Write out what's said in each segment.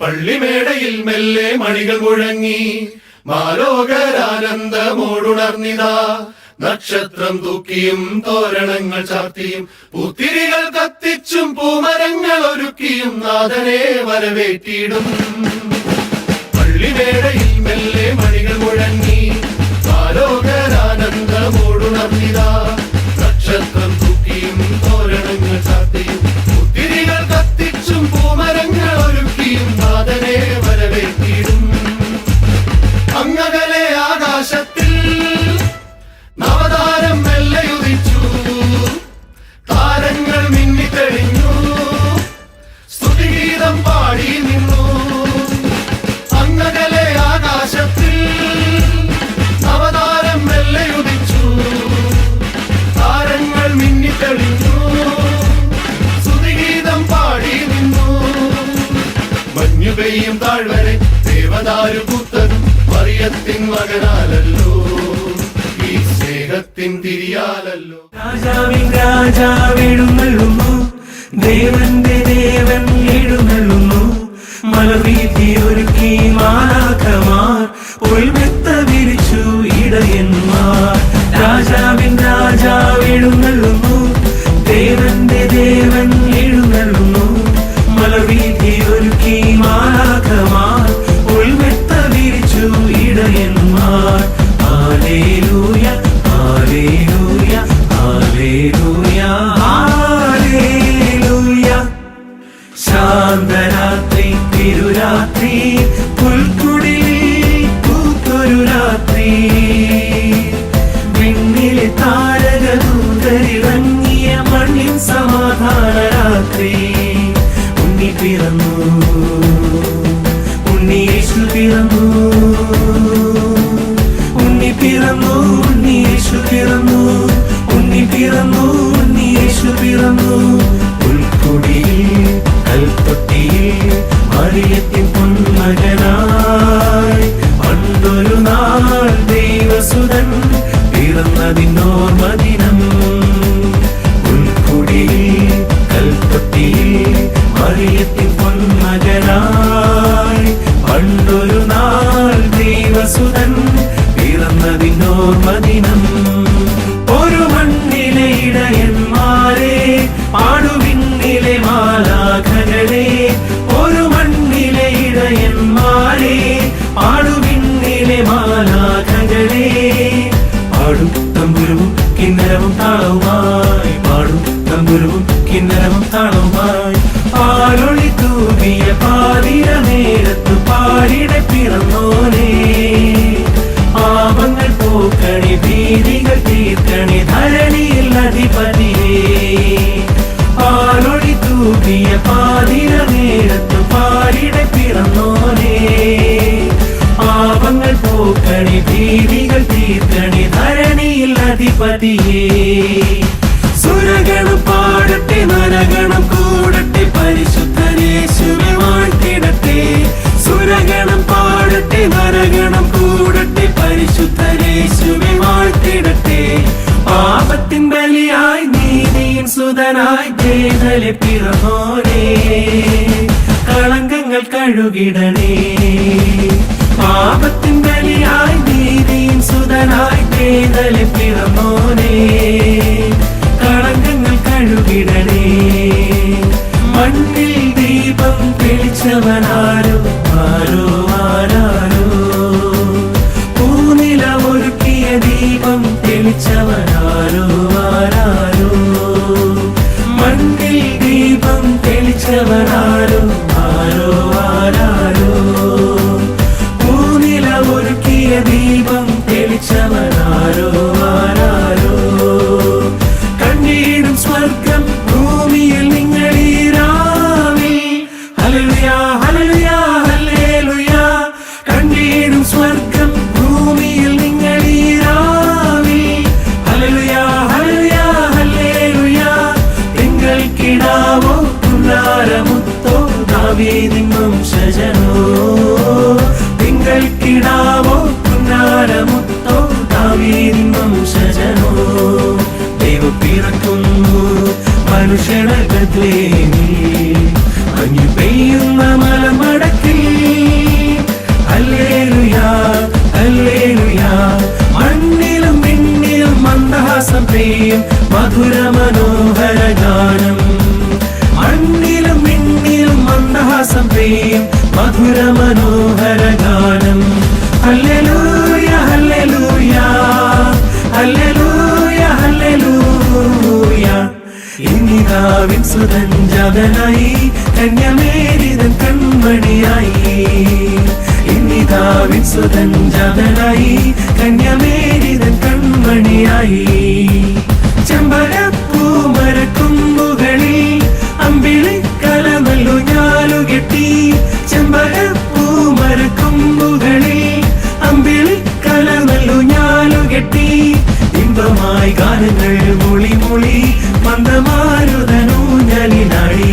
പള്ളിമേടയിൽ മെല്ലെ മണികൾ മുഴങ്ങി മാലോകരാനന്ദമോടുണർന്നിതാ. നക്ഷത്രം തൂക്കിയും തോരണങ്ങൾ ചാർത്തിയും പൂത്തിരികൾ കത്തിച്ചും പൂമരങ്ങൾ ഒരുക്കിയും നാഥനെ വരവേറ്റിടും. പള്ളിമേടയിൽ മെല്ലെ മണികൾ മുഴങ്ങി മാലോകരാനന്ദമോടുണർന്നിതാ. നക്ഷത്രം തൂക്കിയും തോരണങ്ങൾ ചാർത്തിയും പൊഴിയും താഴ്വരെ ദേവദാരു പൂത്തതും മറിയത്തിൻ മകനാലല്ലോ, ഈ സ്നേഹത്തിൻ തിരിയാലല്ലോ. രാജാവിൻ രാജാവെഴുന്നള്ളുന്നു, ദേവന്റെ ദേവൻ എഴുന്നള്ളുന്നു. മലവീഥി ഒരുക്കി മാലാഖമാർ, പുൽമെത്ത വിരിച്ചു ഇടയന്മാർ. രാജാവിൻ രാജാവെഴുന്നള്ളുന്നു, ദേവന്റെ ദേവൻ എഴുന്നള്ളുന്നു. മലവീഥി ഒരുക്കി മാലാഖമാർ, പുൽമെത്ത വിരിച്ചു ഇടയന്മാർ. ഹല്ലേലൂയ ഹല്ലേലൂയ ഹല്ലേലൂയ ഹല്ലേലൂയ. ശാന്തരാത്രി തിരുരാത്രി, പുൽക്കുടിലിൽ പൂത്തൊരു രാത്രി. വിണ്ണിലെ താരകദൂതരിറങ്ങിയ മണ്ണിൻ സമാധാന രാത്രി. ഉണ്ണി പിറന്നു, ഉണ്ണി യേശു പിറന്നു, ഉണ്ണി പിറന്നു, ഉണ്ണി യേശു പിറന്നു, ഉണ്ണി പിറന്നു, ഉണ്ണി യേശു പിറന്നു. പുൽക്കുടിയിൽ കൽത്തൊട്ടിയിൽ മറിയത്തിൻ പൊന്മകനായി പണ്ടൊരു നാൾ ദൈവസുതൻ പിറന്നതിനോർമദിനം. പുൽക്കുടിയിൽ കൽത്തൊട്ടിയിൽ മറിയത്തിൻ പൊന്മകനായി പണ്ടൊരു നാൾ ദൈവസുതൻ പിറന്നതിനോർമദിനം. ഒരു മണ്ണിലെ ഇടയന്മാരെ, പാടുവിണ്ണിലെ മാലാഖകളെ. ഒരു മണ്ണിലെ ഇടയന്മാരെ, പാടുവിണ്ണിലെ മാലാഖകളെ. പാടും തമ്പുരുവും കിന്നരവും താളവുമായി, പാടും തമ്പുരുവും കിന്നരവും താളവുമായി. പാലൊളി തൂകിയ പാതിര നേരത്തു പാടിടെ പിറന്നോനെ. പാപങ്ങൾ പോക്കണി, ഭീതികൾ തീർക്കണി, ധരണിയിൽ അധിപതിയേ. പാലൊളി തൂകിയ പാതിര നേരത്തു പാടിടെ പിറന്നോനെ. പാപങ്ങൾ പോക്കണി, ഭീതികൾ തീർക്കണി, ധരണിയിൽ അധിപതിയേ. സുരഗണം പാടട്ടെ, നരഗണം കൂടട്ടെ, പരിശുദ്ധനേശുവെ വാഴ്ത്തിടട്ടെ. സുരഗണം പാടട്ടെ, നരഗണം കൂടട്ടെ, പരിശുദ്ധനേശുവെ വാഴ്ത്തിടട്ടെ. പാപത്തിൻ ബലിയായി നീതിയിൻ സുതനായി ദേവനെ പിറന്നോനെ. കളങ്കങ്ങൾ കഴുകിടണേ. പാപത്തിൻ ബലിയായി നീതിയിൻ സുതനായി ദേവനെ പിറന്നോനെ. കളങ്കങ്ങൾ കഴുകിടണേ. മണ്ണിൽ ദീപം തെളിച്ചവനാരോ, ആരോ ആരാരോ. പൂനില ഒരുക്കിയ ദീപം തെളിച്ചവനാരോ ആരാരോ. മണ്ണിൽ ദീപം തെളിച്ചവനാരോ, ആരോ ആരാരോ. പൂനില ഒരുക്കിയ ദീപം തെളിച്ചവനാരോ ആരാരോ. കണ്ണീടും സ്വർഗം ഭൂമിയിൽ നിങ്ങളീരാവിൽ. ഹല്ലേലൂയ ഹല്ലേലൂയ ഹല്ലേലൂയ. കണ്ണീടും സ്വർഗം ഭൂമിയിൽ നിങ്ങളീരാവിൽ. ഹല്ലേലൂയ ഹല്ലേലൂയ ഹല്ലേലൂയ. തിങ്കൾ കിടാവോ പുന്നാരമുത്തോ, ദാവീദിൻ വംശജനോ. തിങ്കൾ കിടാവോ പുന്നാരമുത്തോ, ദാവീദിൻ വംശജനോ. ദൈവം പിറക്കുന്നു മനുഷ്യന ബേത്ലേഹേമിൽ, മഞ്ഞു പെയ്യുന്ന മലമടക്കിൽ. Hallelujah hallelujah. മണ്ണിലും വിണ്ണിലും മന്ദഹാസം പെയ്യും മധുര മനോഹര ഗാനം. മണ്ണിലും വിണ്ണിലും മന്ദഹാസം പെയ്യും മധുര മനോഹര ഗാനം. ഹല്ലേലൂയ ഹല്ലേലൂയ ഹല്ലേലൂയ ഹല്ലേലൂയ. ഇന്നിതാവിൻ സുതൻ ജാതനായി, കന്യമേരിതൻ കൺമണിയായി. ഇന്നിതാവിൻ സുതൻ ജാതനായി, കന്യമേരിതൻ കൺമണിയായി. ചെമ്പകപ്പൂമരക്കൊമ്പുകളിൽ അമ്പിളിക്കലമല്ലു ഞാലുകെട്ടി. ചെമ്പകപ്പൂമരക്കൊമ്പുകളിൽ അമ്പിളിക്കലമല്ലു ഞാലുകെട്ടി. ഇമ്പമായി ഗാനങ്ങൾ മൊളി മൊളി, മന്ദമാരുതനൂഞ്ഞലിനാടി.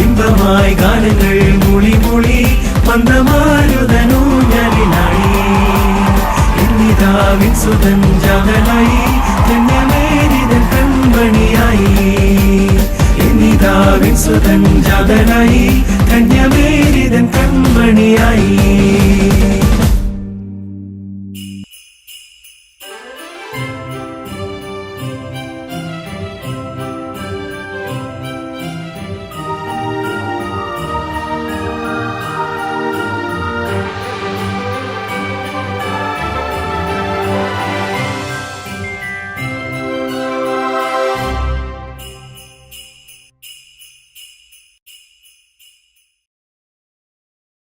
ഇമ്പമായി ഗാനങ്ങൾ മൊളി മൊളി, മാതാവിൻ സുതൻ ജാതനായി, കന്യമേരിതൻ കൺമണിയായി.